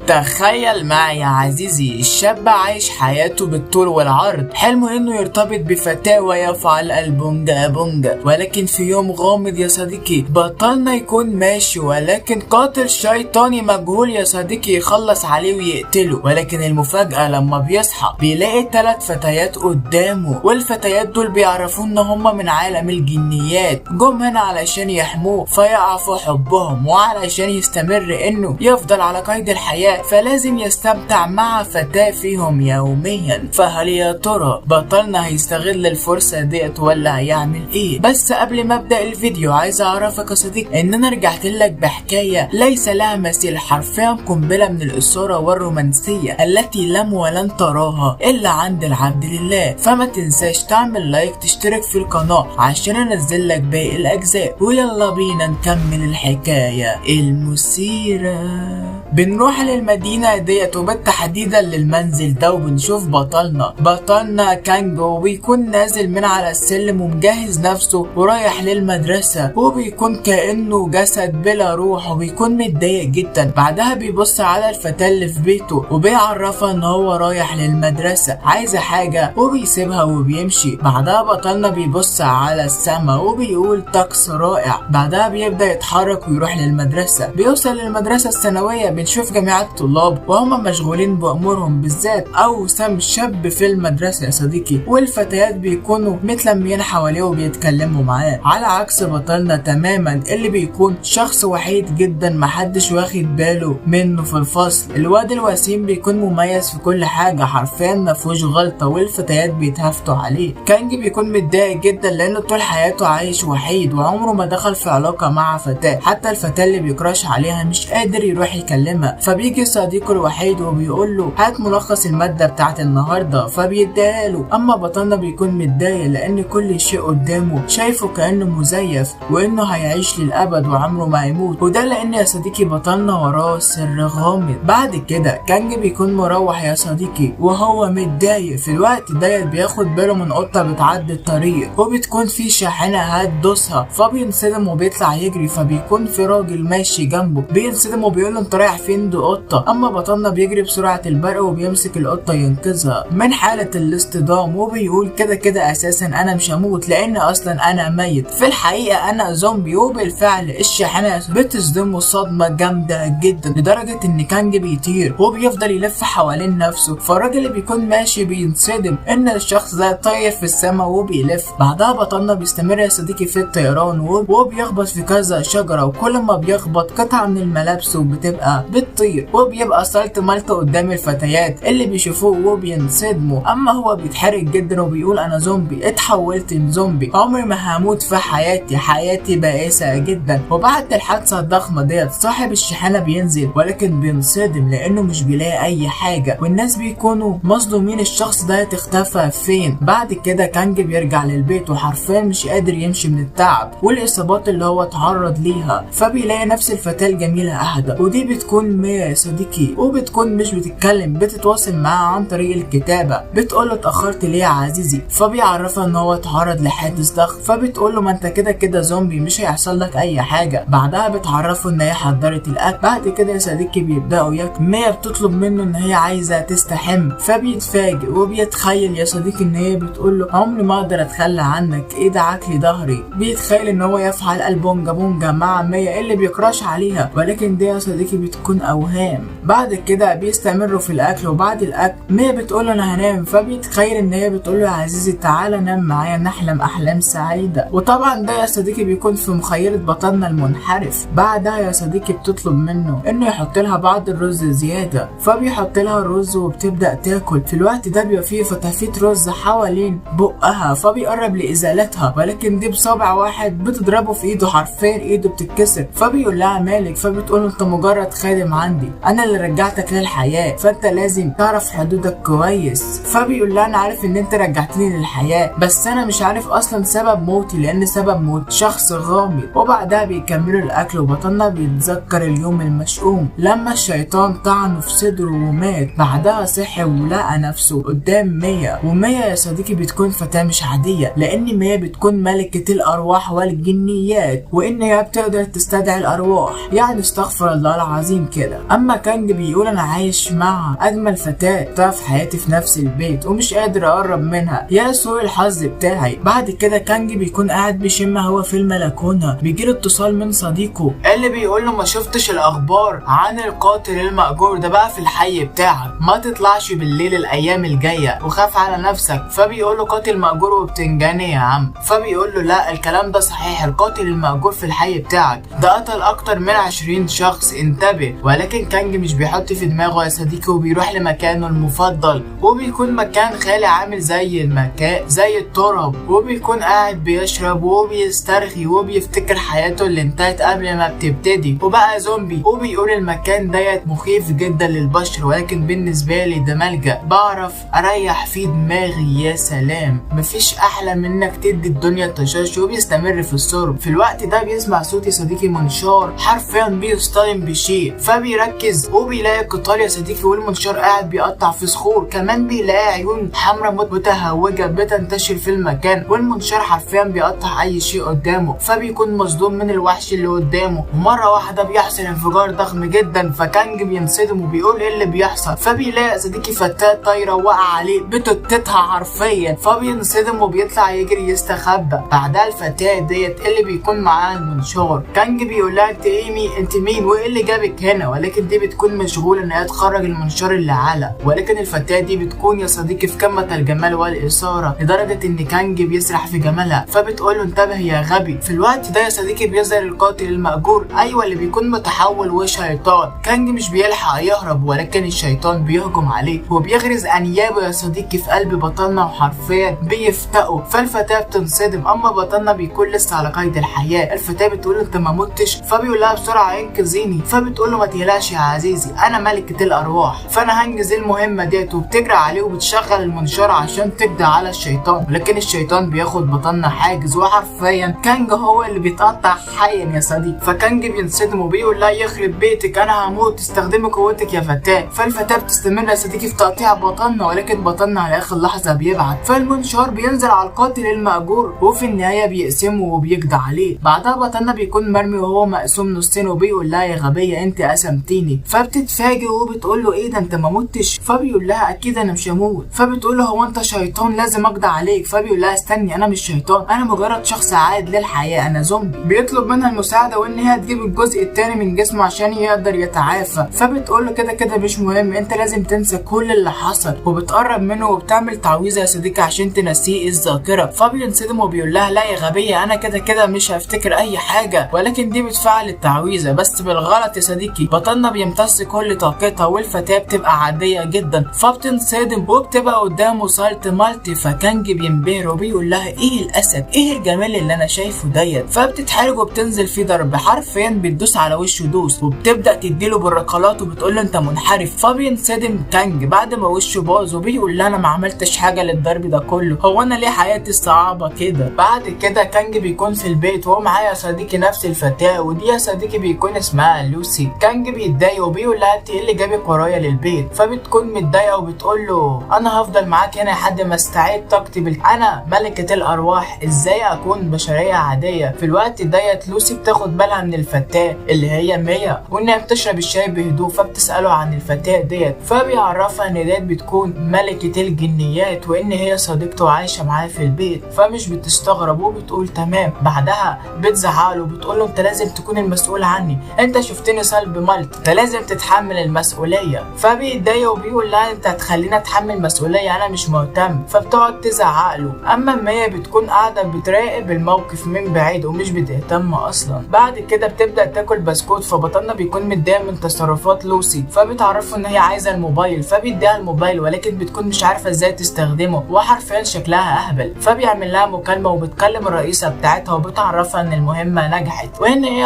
تخيل معي يا عزيزي، الشاب عايش حياته بالطول والعرض، حلمه انه يرتبط بفتاة ويفعل البونجا بونجا، ولكن في يوم غامض يا صديقي بطلنا يكون ماشي، ولكن قاتل شيطاني مجهول يا صديقي يخلص عليه ويقتله. ولكن المفاجأة لما بيصحى بيلاقي 3 فتيات قدامه، والفتيات دول بيعرفوا ان هما من عالم الجنيات، جم هنا علشان يحموه فيقع في حبهم، وعلشان يستمر انه يفضل على قيد الحياة فلازم يستمتع مع فتاة فيهم يوميا. فهل يا ترى بطلنا هيستغل الفرصة ديت ولا هيعمل ايه؟ بس قبل ما ابدأ الفيديو عايز اعرفك يا صديقي ان انا رجعت لك بحكاية ليس لها مثيل، حرفيا قنبلة من الإثارة والرومانسية التي لم ولن تراها الا عند العبد لله. فما تنساش تعمل لايك، تشترك في القناة عشان انزل لك باقي الاجزاء، ويلا بينا نكمل الحكاية المثيرة. بنروح للمدينة ديت وبالتحديدا للمنزل ده، وبنشوف بطلنا كانجو، وبيكون نازل من على السلم ومجهز نفسه ورايح للمدرسة، وبيكون كأنه جسد بلا روح، وبيكون متضايق جدا. بعدها بيبص على الفتاة اللي في بيته وبيعرفها ان هو رايح للمدرسة عايزة حاجة، وبيسيبها وبيمشي. بعدها بطلنا بيبص على السما وبيقول طقس رائع. بعدها بيبدأ يتحرك ويروح للمدرسة. بيوصل للمدرسة الثانوية، بنشوف جميع الطلاب وهم مشغولين بأمورهم، بالذات أوسم شاب في المدرسة يا صديقي، والفتيات بيكونوا متلمين حواليه وبيتكلموا معاه، على عكس بطلنا تماما اللي بيكون شخص وحيد جدا محدش واخد باله منه في الفصل. الواد الوسيم بيكون مميز في كل حاجة، حرفيا مفيهوش غلطة، والفتيات بيتهافتوا عليه. كانجي بيكون متضايق جدا لأنه طول حياته عايش وحيد وعمره ما دخل في علاقة مع فتاة، حتى الفتاة اللي بيكراش عليها مش قادر يروح يكلمها. فبيجي صديقه الوحيد وبيقول له هات ملخص المادة بتاعت النهاردة، فبيديها له. اما بطلنا بيكون متضايق لان كل شيء قدامه شايفه كأنه مزيف، وانه هيعيش للابد وعمره ما هيموت، وده لان يا صديقي بطلنا وراه سر غامض. بعد كده كانجي بيكون مروح يا صديقي وهو متضايق. في الوقت ديت بياخد باله من قطة بتعدي الطريق، وبتكون في شاحنة هتدوسها، فبينصدم وبيطلع يجري. فبيكون في راجل ماشي جنبه بينصدم وبيقول له انت رايح فين؟ دي قطة. اما بطلنا بيجري بسرعة البرق وبيمسك القطة ينقذها من حالة الاصطدام، وبيقول كده كده اساسا انا مش هموت لان اصلا انا ميت، في الحقيقة انا زومبي. وبالفعل الشاحنة بتصدمه صدمة جامدة جدا لدرجة ان كانجي بيطير وبيفضل يلف حوالين نفسه. فالراجل اللي بيكون ماشي بينصدم ان الشخص ده طاير في السماء وبيلف. بعدها بطلنا بيستمر يا صديقي في الطيران وبيخبط في كذا شجرة، وكل ما بيخبط قطعة من الملابس وبتبقى بتطير، وبيبقى صلت ملط قدام الفتيات اللي بيشوفوه وبينصدموا. اما هو بيتحرك جدا وبيقول انا زومبي، اتحولت لزومبي، عمري ما هموت في حياتي بائسة جدا. وبعد الحادثة الضخمة ديت صاحب الشاحنة بينزل، ولكن بينصدم لانه مش بيلاقي اي حاجة، والناس بيكونوا مصدومين الشخص ده اختفى فين. بعد كده كانجي بيرجع للبيت وحرفيا مش قادر يمشي من التعب والاصابات اللي هو اتعرض ليها. فبيلاقي نفس الفتاة الجميلة اهدى، ودي بتكون ميا يا صديقي، وبتكون مش بتتكلم، بتتواصل معاه عن طريق الكتابة. بتقول له اتأخرت ليه يا عزيزي؟ فبيعرفها ان هو اتعرض لحادث ضخم. فبتقول له ما انت كده كده زومبي مش هيحصل لك اي حاجة. بعدها بتعرفه ان هي حضرت الاكل. بعد كده يا صديقي بيبداوا ياكل. ميا بتطلب منه ان هي عايزة تستحم، فبيتفاجئ وبيتخيل يا صديقي ان هي بتقول له عمري ما اقدر اتخلى عنك، ادعك لي ظهري. بيتخيل ان هو يفعل البونجا بونجا مع ميا اللي بيكراش عليها، ولكن دي يا صديقي بتكون اوهام. بعد كده بيستمروا في الاكل، وبعد الاكل ميا بتقول له انا هنام. فبيتخيل ان هي بتقول له يا عزيزي تعالى نام معايا نحلم احلام سعيده. وطبعا ده يا صديقي بيكون في مخيله بطلنا المنحرف. بعدها يا صديقي بتطلب منه انه يحط لها بعض الرز زياده، فبيحط لها الرز وبتبدا تاكل. في الوقت ده بيبقى فيه فتافيت رز حوالين بقها، فبيقرب لازالتها، ولكن دي بصابع واحد بتضربه في ايده، حرفيا ايده بتتكسر. فبيقول لها مالك؟ فبتقول له انت مجرد خادم عندي، انا اللي رجعتك للحياه، فانت لازم تعرف حدودك كويس. فبيقول لها انا عارف ان انت رجعتني للحياه، بس انا مش عارف اصلا سبب موتي لان سبب موت شخص غامض. وبعدها بيكملوا الاكل، وبطلنا بيتذكر اليوم المشؤوم لما الشيطان طعنه في صدره ومات. بعدها صحي ولقى نفسه قدام ميا. وميا يا صديقي بتكون فتاة مش عادية، لان ميا بتكون ملكة الارواح والجنيات، وان هي بتقدر تستدعي الارواح، يعني استغفر الله العظيم كده. اما اما كانج بيقول انا عايش مع اجمل فتاة في حياتي في نفس البيت ومش قادر اقرب منها، يا سوء الحظ بتاعي. بعد كده كانج بيكون قاعد بيشم هوا في البلكونه، بيجيله اتصال من صديقه اللي بيقول له ما شفتش الاخبار عن القاتل المأجور ده بقى في الحي بتاعك، ما تطلعش بالليل الايام الجايه وخاف على نفسك. فبيقول له قاتل مأجور وبتنجاني يا عم؟ فبيقول له لا الكلام ده صحيح، القاتل المأجور في الحي بتاعك ده قتل اكتر من 20 شخص، انتبه. ولكن كانج مش بيحط في دماغه يا صديقي وبيروح لمكانه المفضل، وبيكون مكان خالي عامل زي المكان زي التراب، وبيكون قاعد بيشرب وبيسترخي وبيفتكر حياته اللي انتهت قبل ما بتبتدي وبقى زومبي. وبيقول المكان ديت مخيف جدا للبشر، ولكن بالنسبه لي ده ملجأ بعرف اريح فيه دماغي. يا سلام، مفيش احلى من انك تدي الدنيا طشاش. وبيستمر في الشرب. في الوقت ده بيسمع صوت يا صديقي منشار حرفيا بيصطدم بشيء، فبيركز وبيلاقي قطار يا صديقي والمنشار قاعد بيقطع في صخور. كمان بيلاقي عيون حمراء متهوجه بتنتشر في المكان، والمنشار حرفيا بيقطع اي شيء قدامه. فبيكون مصدوم من الوحش اللي قدامه، ومره واحده بيحصل انفجار ضخم جدا. فكانج بينصدم وبيقول ايه اللي بيحصل؟ فبيلاقي يا صديقي فتاة طايره وقع عليه بتوتتها حرفيا، فبينصدم وبيطلع يجري يستخبى. بعدها الفتاة ديت اللي بيكون معاها المنشار، كانج بيقول لها انت مين وايه اللي جابك هنا؟ ولكن دي بتكون مشغوله ان هي تخرج المنشار اللي على. ولكن الفتاة دي بتكون يا صديقي في قمه الجمال والاثاره لدرجه ان كانج بيسرح في جمالها. فبتقول له انتبه يا غبي. في الوقت ده يا صديقي بيظهر القاتل المأجور، ايوه اللي بيكون متحول وشيطان. كانج مش بيلحق يهرب، ولكن الشيطان بيهجم عليه وبيغرز انيابه يا صديقي في قلب بطلنا وحرفيا بيفتقه. فالفتاة بتنصدم، اما بطلنا بيكون لسه على قيد الحياه. الفتاة بتقول له انت ما متش؟ فبيقول لها بسرعه انقذيني. فبتقول له ما تقلقش يا عزيزي، انا ملكه الارواح، فانا هنجز المهمه ديت. وبتجري عليه وبتشغل المنشار عشان تقضي على الشيطان. ولكن الشيطان بياخد بطلنا حاجز، وحرفيا كانج هو اللي بيتقطع حيا يا صديقي. فكانج بينصدم وبيقول لا يخرب بيتك انا هموت، استخدمي قوتك يا فتاة. فالفتاة بتستمر يا صديقي في تقطيع بطلنا، ولكن بطلنا على اخر لحظه بيبعت. فالمنشار بينزل على القاتل المأجور، وفي النهايه بيقسمه وبيقضي عليه. بعدها بطلنا بيكون مرمي وهو مقسوم نصين، وبيقول لها يا غبيه انت قسمتيني. فبتتفاجئ وبتقول له ايه ده انت ما متش؟ فبيقول لها اكيد انا مش هموت. فبتقول له هو انت شيطان لازم اقضي عليك؟ فبيقول لها استني انا مش شيطان، انا مجرد شخص عاد للحياه، انا زومبي. بيطلب منها المساعده وان هي تجيب الجزء الثاني من جسمه عشان يقدر يتعافى. فبتقول له كده كده مش مهم، انت لازم تنسى كل اللي حصل. وبتقرب منه وبتعمل تعويذه يا صديقي عشان تنسيه الذاكره. فبينصدم وبيقول لها لا يا غبيه انا كده كده مش هفتكر اي حاجه. ولكن دي بتفعل التعويذه بس بالغلط يا صديقي. بطلنا بيمتص كل طاقتها والفتاه بتبقى عاديه جدا. فبتنصدم وبتبقى قدامه سالت مالتي. فكانج بينبهر وبيقول لها ايه الاسد، ايه الجمال اللي انا شايفه ديت. فبتتحرج وبتنزل في ضرب، حرفيا بتدوس على وشه دوس، وبتبدا تديله بالركلات وبتقول له انت منحرف. فبينصدم كانج بعد ما وشه باظ وبيقول لها انا ما عملتش حاجه للضرب ده كله، هو انا ليه حياتي صعبه كده؟ بعد كده كانج بيكون في البيت وهو معاه يا صديقي نفس الفتاه، ودي يا صديقي بيكون اسمها لوسي. كانج بيتضايق وبيقول لها انت ايه اللي جابك ورايا للبيت؟ فبتكون متضايقه وبتقول له انا هفضل معاك هنا لحد ما استعيد طاقتي انا ملكه الارواح، ازاي اكون بشريه عاديه؟ في الوقت ديت لوسي بتاخد بالها من الفتاه اللي هي ميا، وانها بتشرب الشاي بهدوء. فبتساله عن الفتاه ديت، فبيعرفها ان ديت بتكون ملكه الجنيات وان هي صديقته عايشه معاه في البيت. فمش بتستغرب وبتقول تمام. بعدها بتزعله وبتقول له انت لازم تكون المسؤول عني، انت شفتني صلب ملط، انت لازم تتحمل المسؤوليه. فبيتضايق وبيقول لها انت هتخليني اتحمل مسؤوليه، انا مش مهتم. فبتقعد تزعق له. اما ميا بتكون قاعده بتراقب الموقف من بعيد ومش بتهتم اصلا. بعد كده بتبدا تاكل بسكوت. فبطلنا بيكون متضايق من تصرفات لوسي، فبتعرفه ان هي عايزه الموبايل. فبيديها الموبايل ولكن بتكون مش عارفه ازاي تستخدمه، وحرفيا شكلها اهبل. فبيعمل لها مكالمه وبتكلم الرئيسه بتاعتها وبتعرفها ان المهمه نجحت، وان هي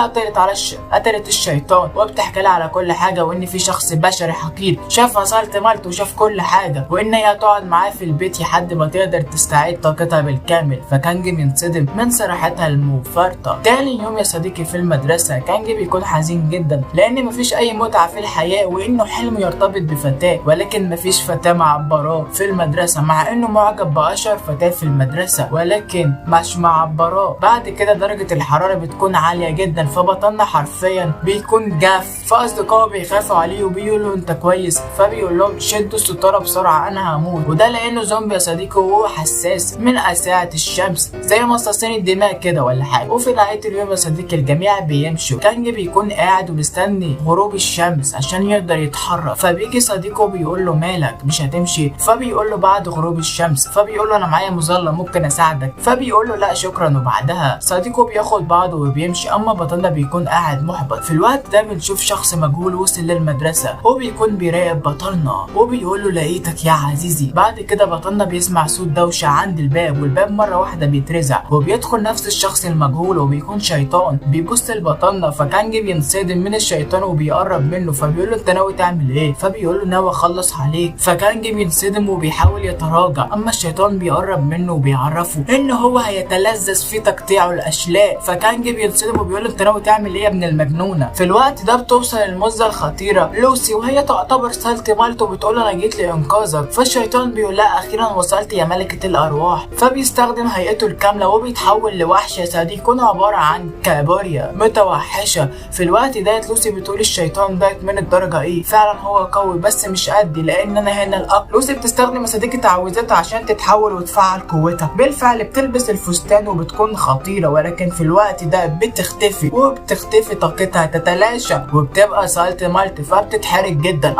قتلت الشيطان، وبتحكي لها على كل حاجه، وان في شخص بشري حقير شافها صالت مالت وشاف كل حاجه، وان هي تقعد معاه في البيت لحد ما تقدر تستعيد طاقتها بالكامل. فكانج بينصدم من صراحتها المفرطه. تاني يوم يا صديقي في المدرسه، كانج بيكون حزين جدا لان مفيش اي متعه في الحياه، وانه حلمه يرتبط بفتاه، ولكن مفيش فتاه معبراه في المدرسه، مع انه معجب باشهر فتاه في المدرسه ولكن مش معبراه. بعد كده درجه الحراره بتكون عاليه جدا، فبطلنا حرفيا بيكون جاف. فاصدقائه فهو بيخافوا عليه وبيقولوا انت كويس، فبيقول لهم شدوا الستاره بسرعه انا هموت. وده لانه زومبي يا صديقي وهو حساس من اشعه الشمس زي مصاصين الدماء كده ولا حاجه. وفي نهايه اليوم يا صديقي الجميع بيمشوا، كانج بيكون قاعد ومستني غروب الشمس عشان يقدر يتحرك. فبيجي صديقه بيقول له مالك مش هتمشي؟ فبيقول له بعد غروب الشمس. فبيقول له انا معايا مظله ممكن اساعدك. فبيقول له لا شكرا. وبعدها صديقه بياخد بعضه وبيمشي، اما بطلنا بيكون قاعد محبط. في الوقت ده بنشوف شخص مجهول وصل للمدرسه وبيكون بيراقب بطلنا وبيقول له لقيتك يا عزيزي. بعد كده بطلنا بيسمع صوت دوشه عند الباب، والباب مره واحده بيترزع وبيدخل نفس الشخص المجهول وبيكون شيطان. بيبص لبطلنا فكانج بينصدم من الشيطان وبيقرب منه، فبيقول له انت ناوي تعمل ايه؟ فبيقول له ناوي اخلص عليك. فكانج بينصدم وبيحاول يتراجع، اما الشيطان بيقرب منه وبيعرفه ان هو هيتلذذ في تقطيعه الاشلاء. فكانج بينصدم وبيقول له انت ناوي تعمل ايه يا ابن المجنونه؟ في الوقت ده بتوصل المزه الخطيره لوسي وهي تعتبر سالت مالته وبتقول له انا جيت لانقاذك. فالشيطان بيقول لها اخيرا وصلت يا ملكه الارواح. فبيستخدم هيئته الكامله وبيتحول لوحش يا صديقي يكون عباره عن كابوريا متوحشه. في الوقت ده لوسي بتقول الشيطان ده من الدرجه ايه؟ فعلا هو قوي بس مش قدي لان انا هنا الاقوى. لوسي بتستخدم يا صديقي تعويذاتها عشان تتحول وتفعل قوتها. بالفعل بتلبس الفستان وبتكون خطيره، ولكن في الوقت ده بتختفي طاقتها تتلاشى وبتبقى سالت مالت فبتتحرق جدا.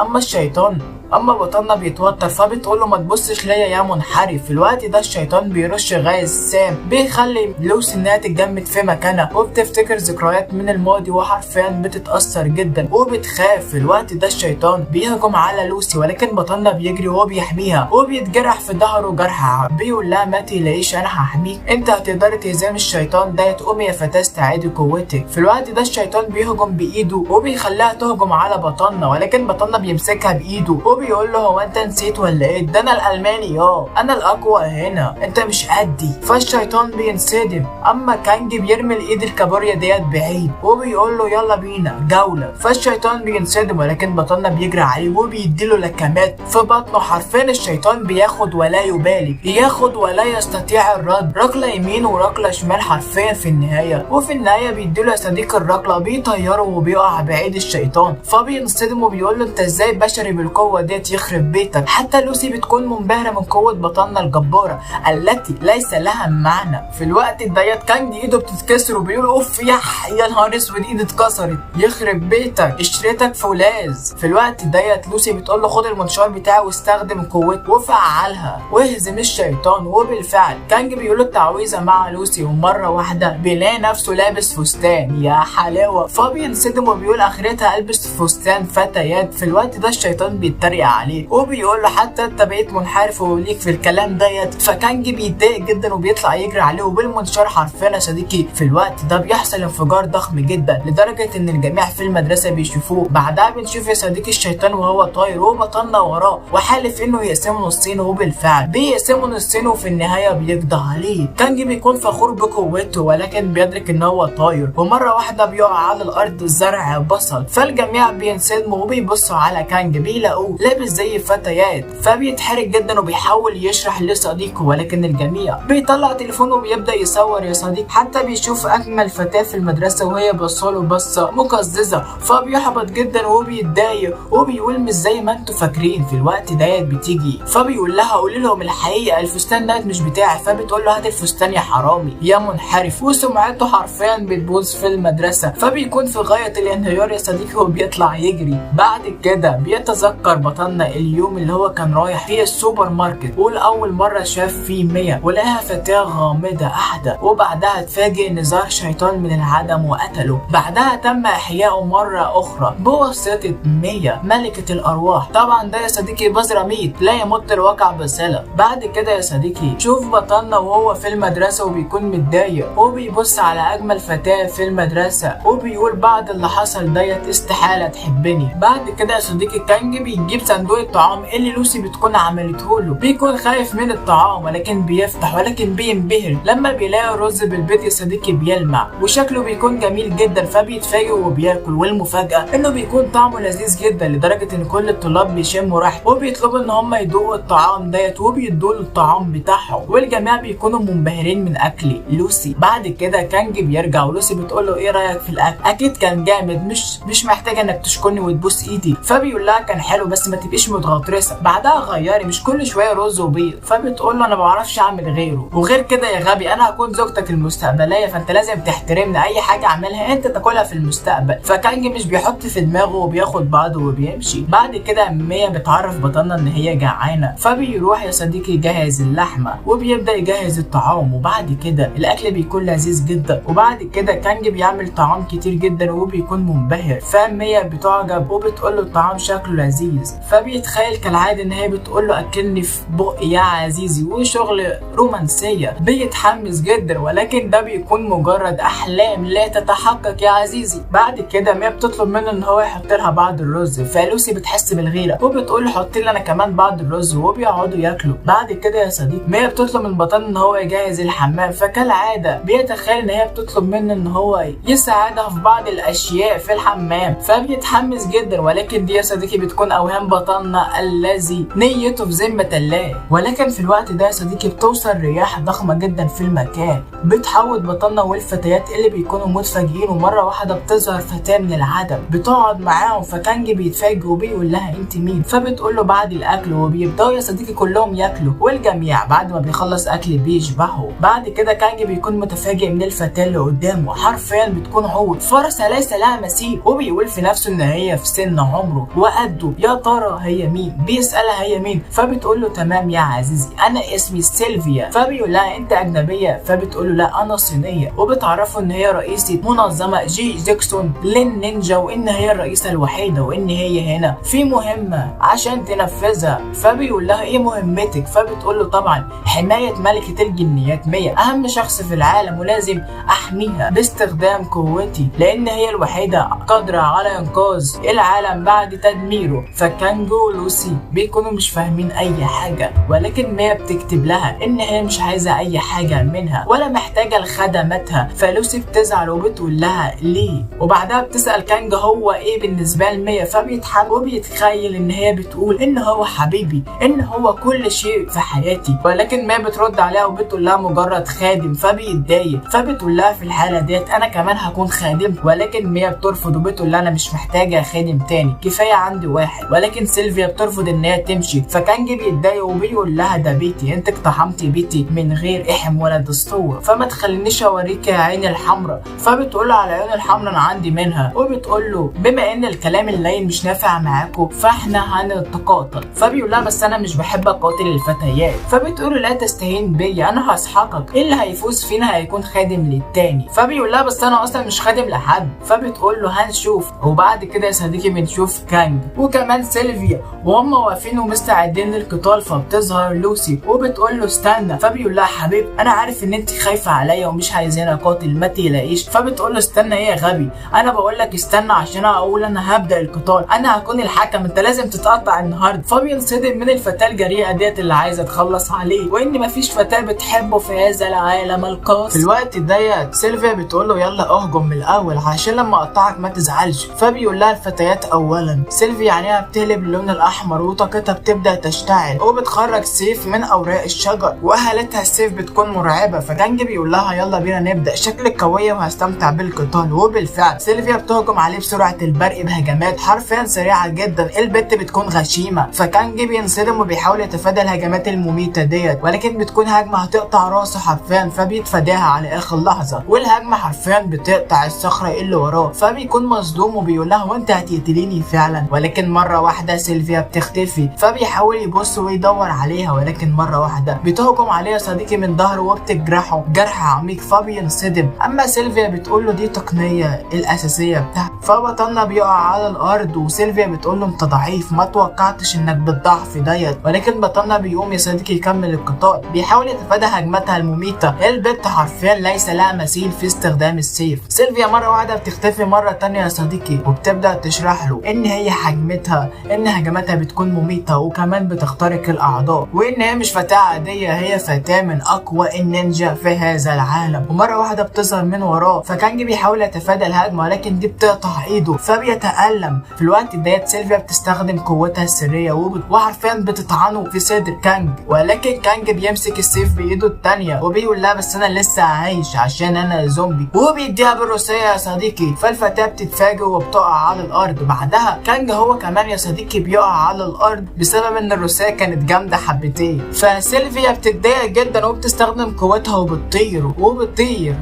اما بطلنا بيتوتر فبتقول له ما تبصش ليا يا منحرف. في الوقت ده الشيطان بيرش غاز سام بيخلي لوسي انها تتجمد في مكانها وبتفتكر ذكريات من الماضي وحرفيا بتتاثر جدا وبتخاف. في الوقت ده الشيطان بيهجم على لوسي، ولكن بطلنا بيجري وهو بيحميها وبيتجرح في ظهره جرح. بيقول لها ما تقلقيش انا هحميك، انت هتقدري تهزمي الشيطان ده، تقومي يا فتاه استعيدي قوتك. في الوقت ده الشيطان بيهجم بايده وبيخليها تهجم على بطلنا، ولكن بطلنا بيمسكها بايده بيقول له هو انت نسيت ولا ايه؟ ده انا الالماني انا الاقوى هنا، انت مش قدي. فالشيطان بينصدم، اما كانج بيرمي الايد الكابوريا ديت بعيد وبيقول له يلا بينا جوله. فالشيطان بينصدم، ولكن بطلنا بيجري عليه وبيديله لكمات في بطنه. حرفيا الشيطان بياخد ولا يبالي، ياخد ولا يستطيع الرد، ركله يمين وركله شمال حرفيا في النهايه. وفي النهايه بيديله يا صديق الركله بيطيره وبيقع بعيد الشيطان. فبينصدم وبيقول له انت ازاي بشري بالقوه ديت يخرب بيتك؟ حتى لوسي بتكون منبهره من قوه بطلنا الجباره التي ليس لها معنى. في الوقت ديت كانج ايده بتتكسر وبيقول اوف يا نهار اسود ايدي اتكسرت، يخرب بيتك اشتريتك فولاذ. في الوقت ديت لوسي بتقول له خد المنشار بتاعه واستخدم قوته وفعلها واهزم الشيطان. وبالفعل كانج بيقول له التعويذه مع لوسي، ومره واحده بيلاقي نفسه لابس فستان يا حلاوه. فبينصدم وبيقول اخرتها البس فستان فتيات. في الوقت ده الشيطان بيتريق عليه وبيقول له حتى انت بقيت منحرف وليك في الكلام ديت. فكانج بيتضايق جدا وبيطلع يجري عليه وبالمنشار حرفيا يا صديقي. في الوقت ده بيحصل انفجار ضخم جدا لدرجه ان الجميع في المدرسه بيشوفوه. بعدها بنشوف يا صديقي الشيطان وهو طاير وبطلنا وراه وحالف انه يقسمه نصين، وبالفعل بيقسمه نصين وفي النهايه بيقضى عليه. كانج بيكون فخور بقوته ولكن بيدرك ان هو طاير، ومره واحده بيقع على الارض زرع بصل. فالجميع بينصدموا وبيبصوا على كانج بيلاقوه لابس زي فتيات، فبيتحرك جدا وبيحاول يشرح لصديقه، ولكن الجميع بيطلع تليفونه وبيبدا يصور يا صديق. حتى بيشوف اجمل فتاه في المدرسه وهي بصاله بصه مقززه، فبيحبط جدا وبيتضايق وبيقول مش زي ما انتوا فاكرين. في الوقت ديت بتيجي فبيقول لها قولي لهم الحقيقه الفستان ده مش بتاعي. فبتقول له هات الفستان يا حرامي يا منحرف، وسمعته حرفيا بتبوظ في المدرسه. فبيكون في غايه الانهيار يا صديقي وبيطلع يجري. بعد كده بيتذكر بطلنا اليوم اللي هو كان رايح فيه السوبر ماركت ولاول مره شاف فيه ميا ولقاها فتاه غامضه احدى، وبعدها اتفاجئ ان ظهر شيطان من العدم وقتله. بعدها تم احيائه مره اخرى بواسطه ميا ملكه الارواح. طبعا ده يا صديقي بذر ميت لا يمت الواقع بصله. بعد كده يا صديقي شوف بطلنا وهو في المدرسه وبيكون متضايق وبيبص على اجمل فتاه في المدرسه وبيقول بعد اللي حصل ديت استحاله تحبني. بعد كده يا صديقي كانج بيجيب بيجيب صندوق الطعام اللي لوسي بتكون عملته له. بيكون خايف من الطعام ولكن بيفتح، ولكن بينبهر لما بيلاقي الرز بالبيض يا صديقي بيلمع وشكله بيكون جميل جدا، فبيتفاجئ وبياكل. والمفاجأة انه بيكون طعمه لذيذ جدا لدرجة ان كل الطلاب بيشموا ريحته وبيطلبوا ان هم يدوقوا الطعام ديت وبيدوا له الطعام بتاعهم، والجميع بيكونوا منبهرين من اكل لوسي. بعد كده كانج بيرجع ولوسي بتقول له ايه رايك في الاكل؟ اكيد كان جامد، مش محتاجه انك تشكرني وتبوس ايدي. فبيقول لها كان حلو بس ما تبقيش متغطرسه، بعدها غيري مش كل شويه رز وبيض. فبتقول له انا ما بعرفش اعمل غيره، وغير كده يا غبي انا هكون زوجتك المستقبليه فانت لازم تحترمني، اي حاجه اعملها انت تاكلها في المستقبل. فكانج مش بيحط في دماغه وبياخد بعضه وبيمشي. بعد كده ميا بتعرف بطلنا ان هي جعانه، فبيروح يا صديقي يجهز اللحمه وبيبدا يجهز الطعام. وبعد كده الاكل بيكون لذيذ جدا، وبعد كده كانج بيعمل طعام كتير جدا وبيكون منبهر. فميا بتعجب وبتقول له الطعام شكله لذيذ، فبيتخيل كالعاده ان هي بتقول له اكلني في بقي يا عزيزي، وشغل رومانسيه. بيتحمس جدا ولكن ده بيكون مجرد احلام لا تتحقق يا عزيزي. بعد كده ميا بتطلب منه ان هو يحط لها بعض الرز، فلوسي بتحس بالغيره وبتقول له حط لي انا كمان بعض الرز، وبيقعدوا ياكلوا. بعد كده يا صديقي ميا بتطلب من بطل ان هو يجهز الحمام، فكالعاده بيتخيل ان هي بتطلب منه ان هو يساعدها في بعض الاشياء في الحمام، فبيتحمس جدا. ولكن دي يا صديقي بتكون اوهام بطلنا الذي نيته في ذمه الله. ولكن في الوقت ده يا صديقي بتوصل رياح ضخمه جدا في المكان بتحوط بطلنا والفتيات اللي بيكونوا متفاجئين، ومره واحده بتظهر فتاه من العدم بتقعد معاهم. فكانج بيتفاجئ وبيقول لها انت مين؟ فبتقول له بعد الاكل، وبيبداوا يا صديقي كلهم ياكلوا، والجميع بعد ما بيخلص اكل بيشبعوا. بعد كده كانج بيكون متفاجئ من الفتاه اللي قدامه، حرفيا بتكون عود فرسه ليس لها مثيل، وبيقول في نفسه ان هي في سن عمره وقده. يا ترى هي مين؟ بيسالها هي مين؟ فبتقول له تمام يا عزيزي انا اسمي سيلفيا. فبيقول لها انت اجنبيه؟ فبتقول له لا انا صينيه، وبتعرفه ان هي رئيسه منظمه جي جاكسون للنينجا، وان هي الرئيسه الوحيده، وان هي هنا في مهمه عشان تنفذها. فبيقول لها ايه مهمتك؟ فبتقول له طبعا حمايه ملكه الجنيات ميا، اهم شخص في العالم ولازم احميها باستخدام قوتي لان هي الوحيده قادره على انقاذ العالم بعد تدميره. فكانج ولوسي بيكونوا مش فاهمين اي حاجه، ولكن ميا بتكتب لها ان هي مش عايزه اي حاجه منها ولا محتاجه لخدماتها. فلوسي بتزعل وبتقول لها ليه، وبعدها بتسال كانج هو ايه بالنسبه لميا، فبيضحك وبيتخيل ان هي بتقول ان هو حبيبي، ان هو كل شيء في حياتي. ولكن ميا بترد عليها وبتقول لها مجرد خادم، فبيتضايق. فبتقول لها في الحاله ديت انا كمان هكون خادم، ولكن ميا بترفض وبتقول لها انا مش محتاجه خادم تاني، كفايه عندي واحد. ولكن سيلفيا بترفض ان هي تمشي. فكانج بيتضايق وبيقول لها ده بيتي، انت اقتحمتي بيتي من غير احم ولا دستور، فما تخلينيش اوريك يا عيني الحمراء. فبتقول له على عيون الحمراء انا عندي منها، وبتقول له بما ان الكلام اللين مش نافع معاكم فاحنا هنتقاتل. فبيقول لها بس انا مش بحب اقاتل الفتيات. فبتقول له لا تستهين بيا انا هسحقك، اللي هيفوز فينا هيكون خادم للتاني. فبيقول لها بس انا اصلا مش خادم لحد. فبتقول له هنشوف. وبعد كده يا صديقي بنشوف كانج وكمان سيلفيا وهم واقفين ومستعدين للقتال. فبتظهر لوسي وبتقول له استنى. فبيقول لها حبيب انا عارف ان انت خايفه عليا ومش عايزاني اقاتل ما تقلقيش. فبتقول له استنى ايه يا غبي، انا بقول لك استنى عشان اقول انا هبدا القتال، انا هكون الحكم، انت لازم تتقطع النهارده. فبينصدم من الفتاه الجريئه ديت اللي عايزه تخلص عليه، وان مفيش فتاه بتحبه في هذا العالم القاسي. في الوقت ديت سيلفيا بتقول له يلا اهجم من الاول عشان لما اقطعك ما تزعلش. فبيقول لها الفتيات اولا. سيلفيا عينيها بتقلب اللون الاحمر وطاقتها بتبدا تشتعل، وبتخرج سيف من اوراق الشجر واهلتها السيف بتكون مرعبه. فكانج بيقول لها يلا بينا نبدا، شكلك قويه وهستمتع بالقتال. وبالفعل سيلفيا بتهجم عليه بسرعه البرق بهجمات حرفيا سريعه جدا، البت بتكون غشيمه. فكانج بينصدم وبيحاول يتفادى الهجمات المميته ديت، ولكن بتكون هجمه هتقطع راسه حرفيا، فبيتفاداها على اخر لحظه، والهجمه حرفيا بتقطع الصخره اللي وراه. فبيكون مصدوم وبيقول لها وانت هتقتليني فعلا. ولكن مره واحده سيلفيا بتختفي، فبيحاول يبص ويدور عليها، ولكن مره واحده بتهجم عليه صديقي من ظهره وبتجرحه جرح عميق، فبينصدم. اما سيلفيا بتقول له دي تقنيه الاساسيه بتاعتك. فبطلنا بيقع على الارض، وسيلفيا بتقول له انت ضعيف، ما توقعتش انك بالضعف ديت. ولكن بطلنا بيقوم يا صديقي يكمل القتال، بيحاول يتفادى هجمتها المميته. البت حرفيا ليس لها مثيل في استخدام السيف. سيلفيا مره واحده بتختفي مره تانية يا صديقي، وبتبدا تشرح له ان هي هجمتها ان هجماتها بتكون مميتة وكمان بتخترق الاعضاء، وان هي مش فتاة عادية، هي فتاة من اقوى النينجا في هذا العالم. ومرة واحدة بتظهر من وراه، فكانج بيحاول يتفادى الهجمة ولكن دي بتقطع ايده فبيتألم. في الوقت ده سيلفيا بتستخدم قوتها السرية وحرفيا بتطعنه في صدر كانج، ولكن كانج بيمسك السيف بايده التانية وبيقول لها بس انا لسه عايش عشان انا زومبي، وبيديها بالروسية يا صديقي. فالفتاة بتتفاجئ وبتقع على الارض. بعدها كانج هو كمان يا صديقي بيقع على الارض بسبب ان الروسية كانت جامدة حبتين. فسيلفيا بتتضايق جدا وبتستخدم قوتها وبتطير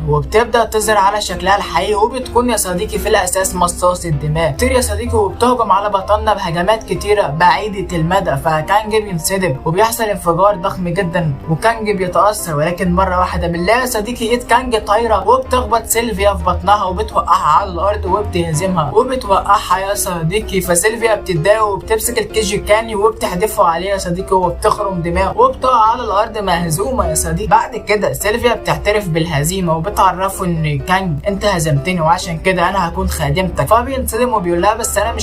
وبتبدأ تظهر على شكلها الحقيقي، وبتكون يا صديقي في الاساس مصاص الدماء. بتطير يا صديقي وبتهجم على بطلنا بهجمات كتيرة بعيدة المدى، فكانج بينصدم وبيحصل انفجار ضخم جدا وكانج بيتأثر. ولكن مرة واحدة بنلاقي يا صديقي ايد كانج طايرة وبتخبط سيلفيا في بطنها وبتوقعها على الارض وبتهزمها وبتوقعها يا صديقي. فسيلفيا بتتضايق وبتمسك الكيجي كاني وبتحدفه عليه يا صديقي وبتخرم دماغه وبتقع على الارض مهزومة يا صديقي. بعد كده سيلفيا بتعترف بالهزيمة وبتعرفه ان كانج انت هزمتني وعشان كده انا هكون خادمتك. فبينصدم وبيقول لها بس انا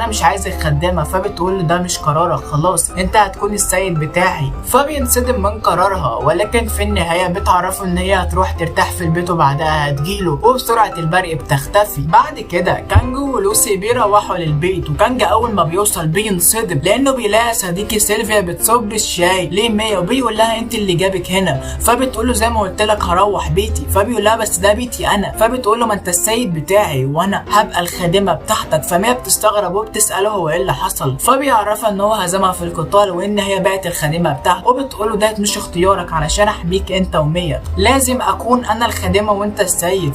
مش عايزك خدامة. فبتقول له ده مش قرارك، خلاص انت هتكون السيد بتاعي. فبينصدم من قرارها، ولكن في النهاية بتعرفه ان هي هتروح ترتاح في البيت وبعدها هتجيله وبسرعة البرق بتختفي. بعد كده كانج ولوسي بيروحوا للبيت، وكانج اول ما بيوصل بينصدم لانه بيلاقي صديقي سيلفيا بتصب الشاي ليه 100 وبيقول لها انت اللي جابك هنا. فبتقول له زي ما قلت لك هروح بيتي. فبيقول لها بس ده بيتي انا. فبتقول له ما انت السيد بتاعي وانا هبقى الخادمة بتاعتك. فمية بتستغرب وبتسأله هو ايه اللي حصل. فبيعرفها ان هو هزمها في القتال وان هي بقت الخادمة بتاعته، وبتقول له ده مش اختيارك علشان احميك انت ومية، لازم اكون انا الخادمة وانت السيد.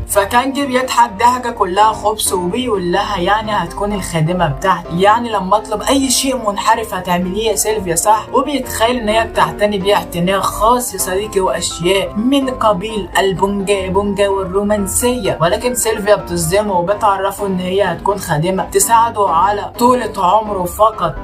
فكانج بيضحك ضحكة كلها خبث وبيقول لها يعني هتكون الخادمة بتاعتي، يعني لما اطلب اي شيء منحرف هتعمليه يا سيلفيا صح؟ وبيتخيل ان هي بتعتني بيه اعتناء خاص يا صديقي واشياء من قبيل البونجا والرومانسية. ولكن سيلفيا بتصدمه وبتعرفه ان هي هتكون خادمة تساعده على طولة عمره فقط،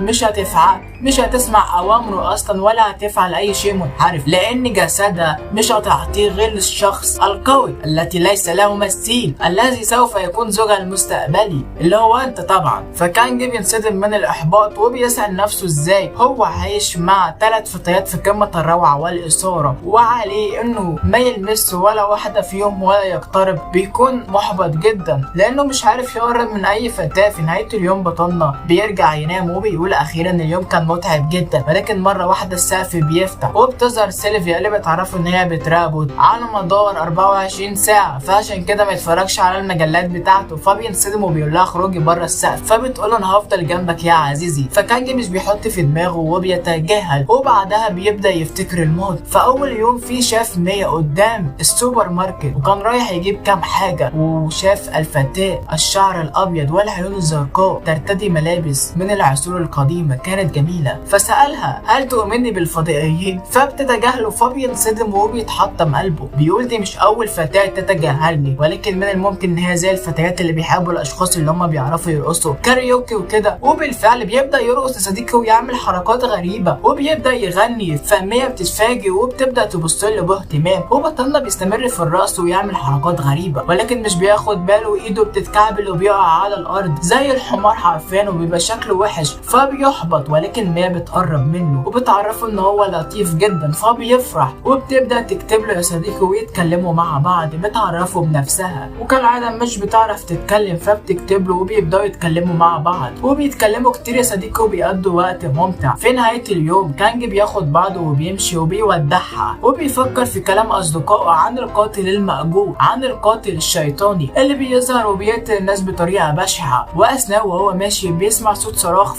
مش هتسمع اوامره اصلا ولا هتفعل اي شيء منحرف، لان جسدها مش هتعطيه غير الشخص القوي التي ليس له مثيل الذي سوف يكون زوجها المستقبلي اللي هو انت طبعا. فكانج بينصدم من الاحباط وبيسأل نفسه ازاي هو عايش مع 3 فتيات في قمة الروعة والاثارة وعليه انه ما يلمس ولا واحدة فيهم ولا يقترب. بيكون محبط جدا لانه مش عارف يقرب من اي فتاة. في نهاية اليوم بطلنا بيرجع ينام وبيقول اخيرا اليوم كان متعب جدا، ولكن مرة واحدة السقف بيفتح وبتظهر سيلفيا اللي بتعرفه ان هي بتراقبه على مدار 24 ساعة، فعشان كده ما يتفرجش على المجلات بتاعته. فبينصدم وبيقول لها اخرجي بره السقف. فبتقول انا هفضل جنبك يا عزيزي. فكانج مش بيحط في دماغه وبيتجاهل، وبعدها بيبدأ يفتكر الموت. فاول يوم في شاف مية قدام السوبر ماركت وكان رايح يجيب كام حاجة، وشاف الفتاة الشعر الابيض والعيون الزرقاء ترتدي ملابس من العصور القديمة كانت جميلة. فسألها هل تؤمني بالفضائيين؟ فبتتجاهله. فبينصدم وبيتحطم قلبه، بيقول دي مش اول فتاة تتجاهلني، ولكن من الممكن ان هي زي الفتيات اللي بيحبوا الاشخاص اللي هم بيعرفوا يرقصوا كاريوكي وكده. وبالفعل بيبدأ يرقص صديقي ويعمل حركات غريبة وبيبدأ يغني. فمية بتتفاجئ وبتبدأ تبص له باهتمام، وبطلنا بيستمر في الرقص ويعمل حركات غريبة ولكن مش بياخد باله وايده بتتكعبل وبيقع على الارض زي الحمار حرفيا وبيبقى شكله وحش. فبيحبط ولكن مية بتقرب منه وبتعرفه ان هو لطيف جدا. فبيفرح وبتبدأ تكتب له يا صديقي ويتكلموا مع بعض. بتعرفه بنفسها وكالعادة مش بتعرف تتكلم فبتكتب له وبيبدأوا يتكلموا مع بعض وبيتكلموا كتير يا صديقي وبيقضوا وقت ممتع. في نهاية اليوم كانج بياخد بعضه وبيمشي وبيودعها وبيفكر في كلام اصدقائه عن القاتل المأجور، عن القاتل الشيطاني اللي بيظهر وبيقتل الناس بطريقة بشعة. واثناء وهو ماشي بيسمع صوت صراخ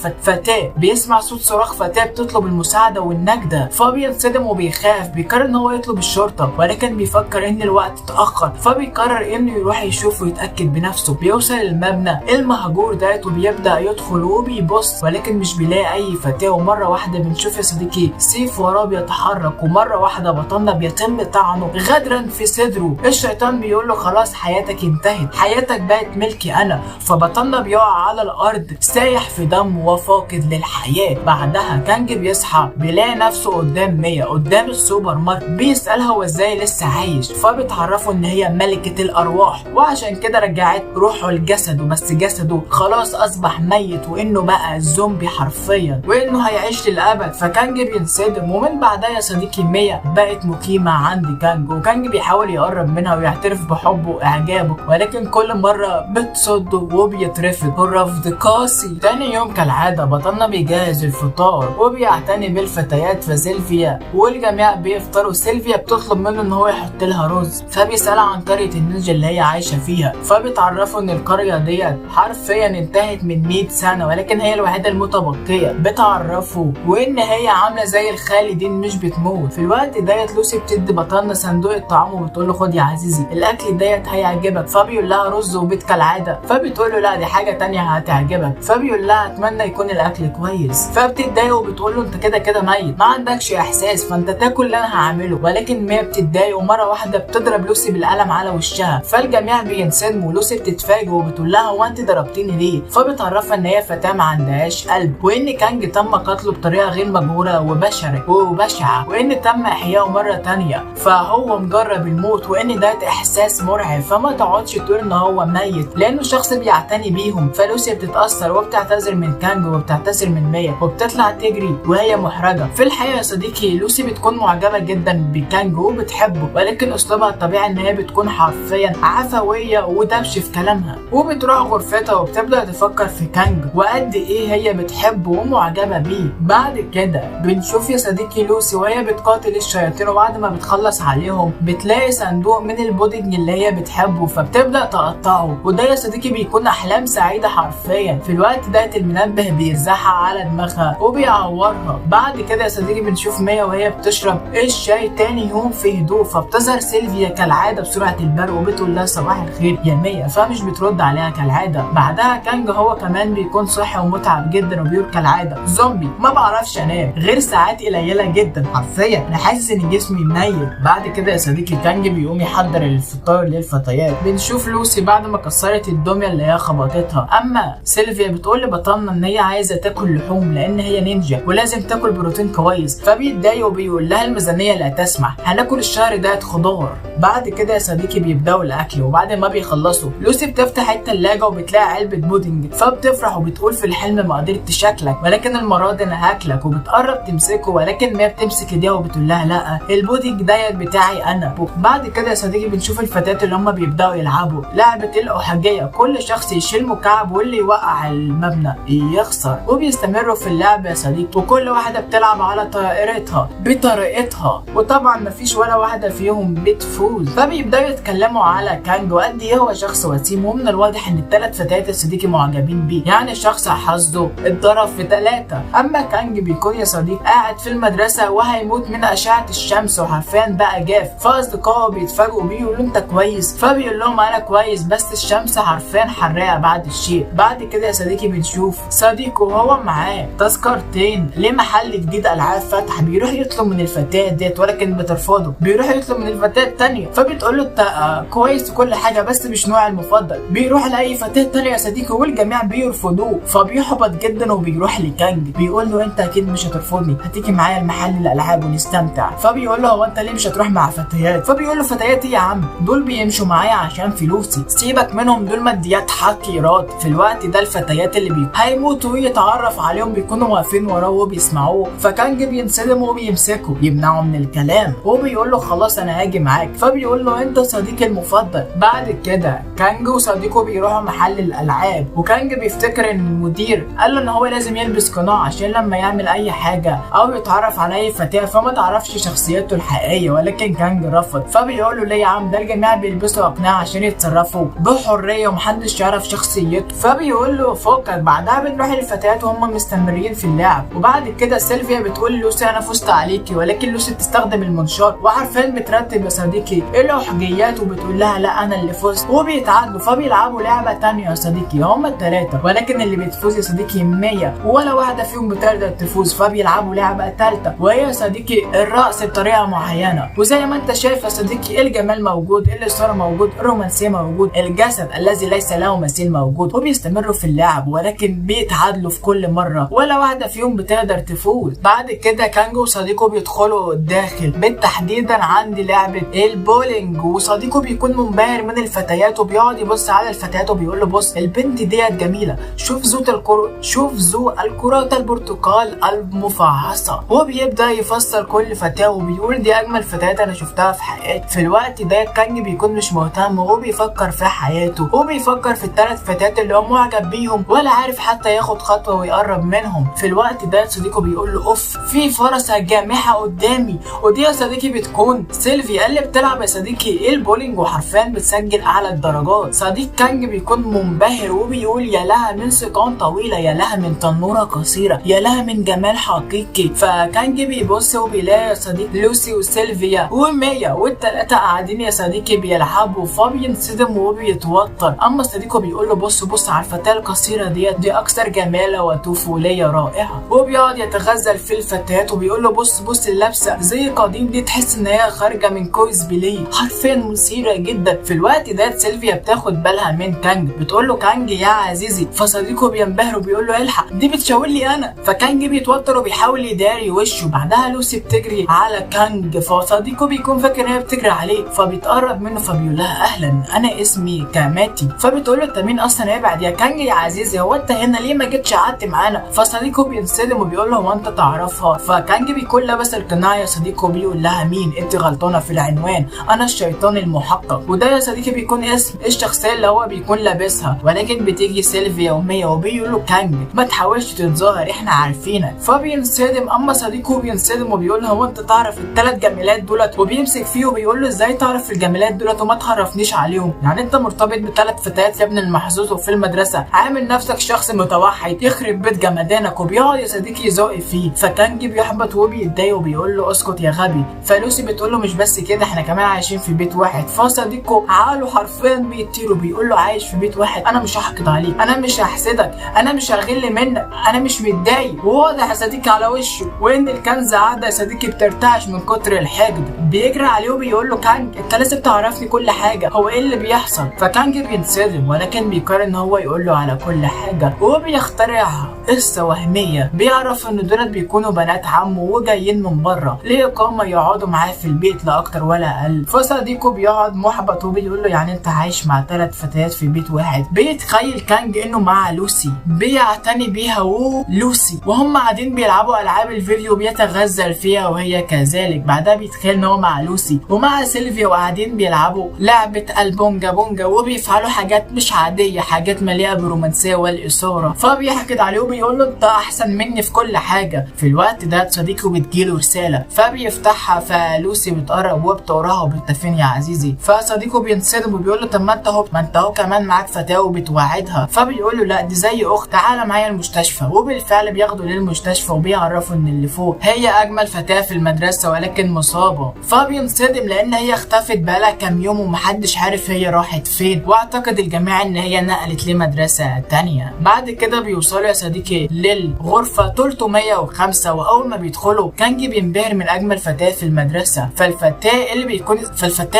فتاة بتطلب المساعدة والنجدة. فبينصدم وبيخاف، بيقرر ان هو يطلب الشرطة ولكن بيفكر ان الوقت اتأخر. فبيقرر انه يروح يشوف ويتأكد بنفسه. بيوصل المبنى المهجور ده وبيبدأ يدخل وبيبص ولكن مش بيلاقي اي فتاة. ومرة واحدة بنشوف يا صديقي سيف وراه بيتحرك، ومرة واحدة بطلنا بيتم طعنه غدرا في صدره. الشيطان بيقول له خلاص حياتك انتهت، حياتك بقت ملكي انا. فبطلنا بيقع على الارض سايح في دم وفاقد للحياة. بعدها كانج بيصحى بيلاقي نفسه قدام مية قدام السوبر ماركت، بيسألها هو ازاي لسه عايش. فبتعرفه ان هي ملكة الارواح وعشان كده رجعت روحه لجسده، بس جسده خلاص اصبح اصبح ميت وانه بقى الزومبي حرفيا وانه هيعيش للابد. فكانج بينصدم، ومن بعدها يا صديقي ميا بقت مقيمه عند كانج، وكانج بيحاول يقرب منها ويعترف بحبه واعجابه، ولكن كل مره بتصده وبيترفض الرفض قاسي. تاني يوم كالعاده بطلنا بيجهز الفطار وبيعتني بالفتيات فسيلفيا والجميع بيفطروا. سيلفيا بتطلب منه ان هو يحط لها رز، فبيسألها عن قريه النينجا اللي هي عايشه فيها، فبتعرفوا ان القريه ديت حرفيا انتهت من 100 سنه ولكن هي الوحيده المتبقيه. بتعرفوا وان هي عامله زي الخالدين مش بتموت. في الوقت ديت لوسي بتدي بطلنا صندوق الطعام وبتقول له خد يا عزيزي الاكل ديت هيعجبك، فبيقول لها رز وبيض كالعاده، فبتقول له لا دي حاجه تانية هتعجبك، فبيقول لها اتمنى يكون الاكل كويس، فبتتضايق وبتقول له انت كده كده ميت ما عندكش احساس فانت تاكل اللي انا هعمله. ولكن ميا بتتضايق ومره واحده بتضرب لوسي بالقلم على وشها، فالجميع بينصدموا. لوسي بتتفاجئ وبتقول لها هو انت ضربتيني ليه؟ فبتعرفها ان هي فتاه ما عندهاش قلب، وان كانج تم قتله بطريقه غير مجهوره وبشعه، وان تم احيائه مره تانية فهو مجرب الموت، وان ده احساس مرعب. فما تقعدش تقول ان هو ميت لانه شخص بيعتني بيهم. فلوسي بتتاثر وبتعتذر من كانج وبتعتذر من ميا وبتطلع تجري وهي محرجه. في الحقيقه يا صديقي لوسي بتكون معجبه جدا بكانج وبتحبه، ولكن اسلوبها الطبيعي ان هي بتكون حرفيا عفويه ودبش في كلامها، وبتروح غرفتها وبتبدا تفكر في كانج وقد ايه هي بتحبه ومعجبه بيه. بعد كده بنشوف يا صديقي لوسي وهي بتقاتل الشياطين، وبعد ما بتخلص عليهم بتلاقي صندوق من البودنج اللي هي بتحبه فبتبدا تقطعه، وده يا صديقي بيكون احلام سعيده حرفيا. في الوقت ده المنبه بيرزعها على دماغها وبيعورها. بعد كده يا صديقي بنشوف ميا وهي بتشرب الشاي تاني يوم في هدوء، فبتظهر سيلفيا كالعاده بسرعه البرق وبتقول لها صباح الخير يا ميا، فمش بترد عليها كالعاده. بعدها كانج هو كمان بيكون صحي ومتعب جدا وبيقول كالعاده زومبي ما بعرفش انام غير ساعات قليله جدا، حرفيا انا حاسس ان جسمي منيل. بعد كده يا صديقي كانج بيقوم يحضر الفطار للفتيات. بنشوف لوسي بعد ما كسرت الدميه اللي هي خبطتها. اما سيلفيا بتقول لبطلنا ان هي عايزه تاكل لحوم لان هي نينجا ولازم تاكل بروتين كويس، فبيتضايق وبيقول لها الميزانيه لا تسمح، هناكل الشهر ده خضار. بعد كده يا صديقي بيبداوا الاكل، وبعد ما بيخلصوا لوسي بتفتح الثلاجه وبتلاقي علبه بودنج، فبتفرح وبتقول في الحلم ما قدرتش اكلك ولكن المره دي انا هاكلك، وبتقرب تمسكه ولكن ما بتمسك ايديها وبتقول لها لا البودنج ديت بتاعي انا. بعد كده يا صديقي بنشوف الفتيات اللي هم بيبداوا يلعبوا لعبه الاحاجيه، كل شخص يشيل مكعب واللي يوقع المبنى يخسر، وبيستمروا في اللعب يا صديقي، وكل واحده بتلعب على طريقتها بطريقتها، وطبعا مفيش ولا واحده فيهم بتفوز. فبيبداوا يتكلموا على كانج وقد ايه هو شخص وسيم، ومن الواضح ان الثلاث فتيات يا صديقي معجبين بيه، يعني الشخص حظه اتضرب في 3. اما كانج بيكون يا صديقي قاعد في المدرسه وهيموت من اشعه الشمس وحرفيا بقى جاف، فاصدقائه بيتفاجئوا بيه يقولوا انت كويس، فبيقول لهم انا كويس بس الشمس حرفيا حراقه بعد الشيء. بعد كده يا صديقي بنشوف صديقه وهو معاه تذكرتين لمحل جديد العاب فتح، بيروح يطلب من الفتاه ديت ولكن بترفضه، بيروح يطلب من الفتاه الثانيه فبتقول له انت كويس وكل حاجه بس مش نوعي المفضل، بيروح لاي فتاه ثانيه يا صديقي والجميع بيرفضوه، فبيحبط جدا وبيروح لكانج بيقول له انت اكيد مش هترفضني، هتيجي معايا المحل الالعاب ونستمتع. فبيقول له هو انت ليه مش هتروح مع فتيات؟ فبيقول له فتيات ايه يا عم، دول بيمشوا معايا عشان فلوسي، سيبك منهم دول ماديات حقيرات. في الوقت ده الفتيات اللي هيموتوا ويتعرف عليهم بيكونوا واقفين وراه وبيسمعوه، فكانج بينسلم وبيمسكه يمنعه من الكلام وبيقول له خلاص انا هاجي معاك، فبيقول له انت صديقي المفضل. بعد كده كانج وصديقه بيروحوا محل الالعاب، وكانج بيفتكر ان المدير قال له ان هو لازم يلبس قناع عشان لما يعمل اي حاجه او يتعرف على اي فتاه فما تعرفش شخصيته الحقيقيه، ولكن كانج رفض. فبيقول له ليه يا عم، ده الجميع بيلبسوا اقناع عشان يتصرفوا بحريه ومحدش يعرف شخصيته. فبيقول له فكك. بعدها بنروح للفتيات وهم مستمرين في اللعب، وبعد كده سيلفيا بتقول لوسي انا فزت عليكي، ولكن لوسي بتستخدم المنشار وعارفين بترتب يا صديقي الاحجيات وبتقول لها لا انا اللي فزت، وبيتعادلوا فبيلعبوا لعبه ثانيه يا صديقي هم الثلاثه، ولكن اللي بتفوز يا صديقي ميا ولا واحده فيهم بتقدر تفوز، فبيلعبوا لعبه ثالثه وهي يا صديقي الرقص بطريقه معينه. وزي ما انت شايف يا صديقي الجمال موجود، الاثاره موجود، الرومانسيه موجود، الجسد الذي ليس له مثيل موجود، وبيستمروا في اللعب ولكن بيتعادلوا في كل مره ولا واحده فيهم بتقدر تفوز. بعد كده كانج وصديقه بيدخلوا الداخل بالتحديدا عند لعبه البولينج، وصديقه بيكون منبهر من الفتيات وبيقعد يبص على الفتيات وبيقول له بص البنت ديت جميله جميله، شوف ذو الكرات البرتقال المفعصه. هو بيبدا يفسر كل فتاه وبيقول دي اجمل فتاه انا شفتها في حياتي. في الوقت ده كانج بيكون مش مهتم وهو بيفكر في حياته، هو بيفكر في الثلاث فتيات اللي هو معجب بيهم ولا عارف حتى ياخد خطوه ويقرب منهم. في الوقت ده صديقه بيقول له اوف في فرصه جامحه قدامي، ودي يا صديقي بتكون سيلفيا اللي بتلعب يا صديقي البولينج وحرفيا بتسجل اعلى الدرجات. صديق كانج بيكون منبهر وبيقول يا لها من سيقان طويله، يا لها من تنوره قصيره، يا لها من جمال حقيقي. فكانج بيبص وبيلاقي يا صديق لوسي وسيلفيا وميا والثلاثه قاعدين يا صديقي بيلعبوا، فبينصدم وبيتوتر. اما صديقه بيقول له بص على الفتاه القصيره دي اكثر جماله وطفوليه رائعه. وبيقعد يتغزل في الفتيات وبيقول له بص اللبسه زي قديم دي، تحس ان هي خارجه من كويس بيليه، حرفيا مثيره جدا. في الوقت ده سيلفيا بتاخد بالها من كانج، بتقول له كانج يا عزيزي، فصديقه بينبهر وبيقول له الحق دي بتشاور لي انا. فكانج بيتوتر وبيحاول يداري وشه. بعدها لوسي بتجري على كانج، فصديقه بيكون فاكر ان هي بتجري عليه، فبيتقرب منه فبيقول لها اهلا انا اسمي كاماتي. فبتقول له انت مين اصلا؟ ابعد يا كانج يا عزيزي، هو انت هنا ليه ما جيتش قعدت معانا؟ فصديقه بينصدم وبيقول له هو انت تعرفها؟ فكانج بيكون لابس القناع يا صديقه بيقول لها مين؟ انت غلطانه في العنوان، انا الشيطان المحقق. وده يا صديقي بيكون اسم الشخصيه اللي هو بيكون لابسها. ولكن بتيجي سيلفيا وميا وبيقولوا له كانج ما تحاولش تتظاهر احنا عارفينك. فبينصدم، اما صديقه بينصدم وبيقول له هو انت تعرف الثلاث جميلات دولت؟ وبيمسك فيه وبيقول له ازاي تعرف الجميلات دولت وما تعرفنيش عليهم؟ يعني انت مرتبط بثلاث فتيات يا ابن المحظوظ وفي المدرسه عامل نفسك شخص متوحد، يخرب بيت جمدانك. وبيقعد يا صديقي يزق فيه. فكانج بيحبط وبيتضايق وبيقول له اسكت يا غبي. فلوسي بتقول له مش بس كده احنا كمان عايشين في بيت واحد. فصديقه عقله حرفيا بيطير وبيقول له عايش في بيت واحد؟ انا مش هحقد عليك، انا مش هحسدك، انا مش هغل منك، انا مش متضايق. وواضح يا صديقي على وشه وان الكنز عاده يا صديقي بترتعش من كتر الحقد. بيجري عليه وبيقول له كانج انت لازم تعرفني كل حاجه، هو ايه اللي بيحصل؟ فكانج بينصدم ولكن بيقرر ان هو يقول له على كل حاجه. وبيخترع قصه وهميه، بيعرف ان دولت بيكونوا بنات عمه وجايين من بره لإقامة يقعدوا معاه في البيت لا اكتر ولا اقل. فصديقه بيقعد محبط وبيقول له يعني انت عايش مع ثلاث فتيات في بيت واحد؟ بيتخيل كانج انه مع لوسي بيعتني بيها ولوسي وهم قاعدين بيلعبوا العاب الفيديو بيتغزل فيها وهي كذلك. بعدها بيتخيل ان هو مع لوسي ومع سيلفيا وقاعدين بيلعبوا لعبه البونجا بونجا وبيفعلوا حاجات مش عاديه، حاجات مليئه بالرومانسيه والاثاره. فبيحكد عليه وبيقول له انت احسن مني في كل حاجه. في الوقت ده صديقه بتجيله رساله فبيفتحها، فلوسي بتقرب وبتقراها وبتفين يا عزيزي. فصديقه بينصدم وبيقول له طب ما انت اهو كمان معاك فتاه وبتوعدها. فبيقول له لا دي زي اخت، تعالى معايا المستشفى. وبالفعل بياخده للمستشفى وبيعرفوا ان اللي فوق هي اجمل فتاه في المدرسه ولكن مصابه. فبينصدم لان هي اختفت بقالها كام يوم ومحدش عارف هي راحت فين، واعتقد الجميع ان هي نقلت لمدرسه تانية. بعد كده بيوصلوا يا صديقي للغرفه 305 واول ما بيدخلوا كانجي بينبهر من اجمل فتاه في المدرسه. فالفتاه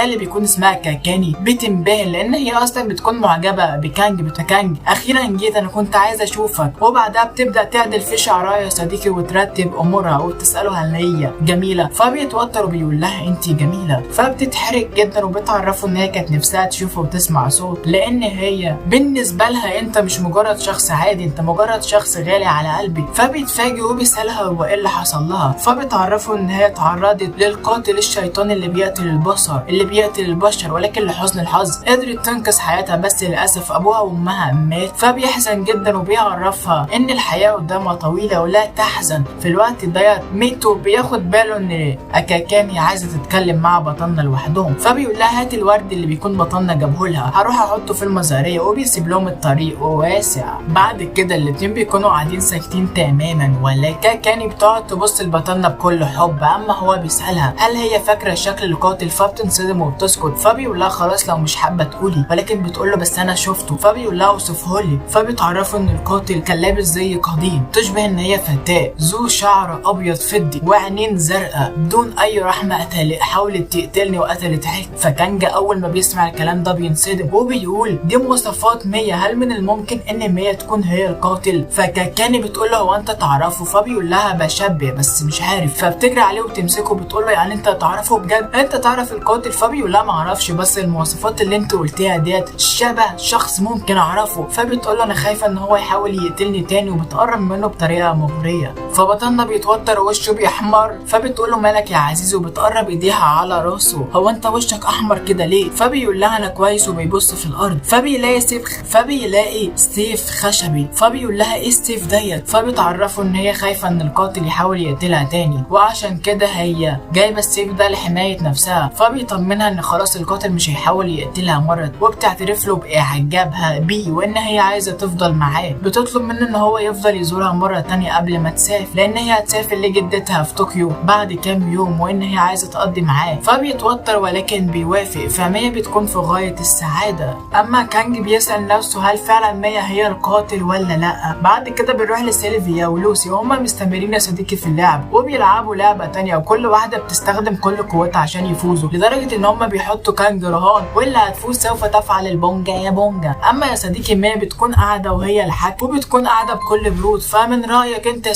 اللي بيكون اسمها كاكاني بتنبهر لان هي اصلا بتكون معجبه بكانج. اخيرا جيت، انا كنت عايزه اشوفك. وبعدها بتبدا تعدل في شعرها يا صديقي وترتب امورها وبتساله هل هي جميله. فبيتوتر وبيقول لها انت جميله. فبتتحرك جدا وبتعرفه ان هي كانت نفسها تشوفه وتسمع صوت، لان هي بالنسبه لها انت مش مجرد شخص عادي، انت مجرد شخص غالي على قلبي. فبيتفاجئ وبيسالها هو ايه اللي حصل لها. فبتعرفه ان هي تعرضت للقاتل الشيطان اللي بيقتل البشر ولكن لحسن الحظ قدرت تنقذ حياتها، بس للاسف ابوها وامها مات. فبيحزن جدا وبيعرفها ان الحياه قدامها طويله ولا تحزن. في الوقت ده ميتو بياخد باله ان اكاكاني عايزه تتكلم مع بطلنا لوحدهم. فبيقول لها هات الورد اللي بيكون بطلنا جابهولها، هروح احطه في المزاريه. وبيسيب لهم الطريق واسع. بعد كده الاتنين بيكونوا قاعدين ساكتين تماما، ولكن كاني بتقعد تبص لبطلنا بكل حب. اما هو بيسالها هل هي فاكره شكل القاتل، فبتنصدم وبتسكت. فبيقول لها خلاص لو مش حابه تقولي، ولكن بتقول له بس انا شفته. فبيقول لها اوصفهولي. فبتعرفه ان القاتل كان لابس زي قديم تشبه ان هي فتاه ذو شعر ابيض فضي وعينين زرقاء بدون اي رحمه، حاولت تقتلني وقتلت عيلتي. فكانجا اول ما بيسمع الكلام ده بينصدم وبيقول دي مواصفات ميا، هل من الممكن ان ميا تكون هي القاتل؟ فكاني بتقول له هو انت تعرفه؟ فبيقول لها بشبه بس مش عارف. فبتجري عليه وتمسكه بتقول له يعني انت تعرفه بجد؟ انت تعرف القاتل؟ فبيقول لها ما اعرفش، بس المواصفات اللي انت قلتيها ديت شبه شخص ممكن اعرفه. بتقول له انا خايفه ان هو يحاول يقتلني تاني وبتقرب منه بطريقه مغريه. فبطلنا بيتوتر ووشه بيحمر. فبتقول له مالك يا عزيز وبتقرب ايديها على راسه. هو انت وشك احمر كده ليه؟ فبيقول لها انا كويس وبيبص في الارض. فبيلاقي سيف خشبي. فبيقول لها ايه السيف ديت؟ فبتعرفه ان هي خايفه ان القاتل يحاول يقتلها تاني وعشان كده هي جايبه السيف ده لحمايه نفسها. فبيطمنها ان خلاص القاتل مش هيحاول يقتلها مره وبتعترف له باعجابها بيه وان هي عايزه تفضل معاه. بتطلب منه ان هو يفضل يزورها مره تانية قبل ما تسافر لان هي هتسافر لجدتها في طوكيو بعد كام يوم وان هي عايزه تقضي معاه. فبيتوتر ولكن بيوافق. فمية بتكون في غايه السعاده. اما كانج بيسال نفسه هل فعلا مية هي القاتل ولا لا. بعد كده بنروح لسيلفيا ولوسي وهما مستمرين يا صديقي في اللعب وبيلعبوا لعبه تانية وكل واحده بتستخدم كل قوتها عشان يفوزوا لدرجه ان هما بيحطوا كانج رهان واللي هتفوز سوف تفعل البونجا يا بونجا. اما يا صديقي مية بتكون قاعده وهي الحاج وبتكون قاعده بكل برود. فمن رايك انت يا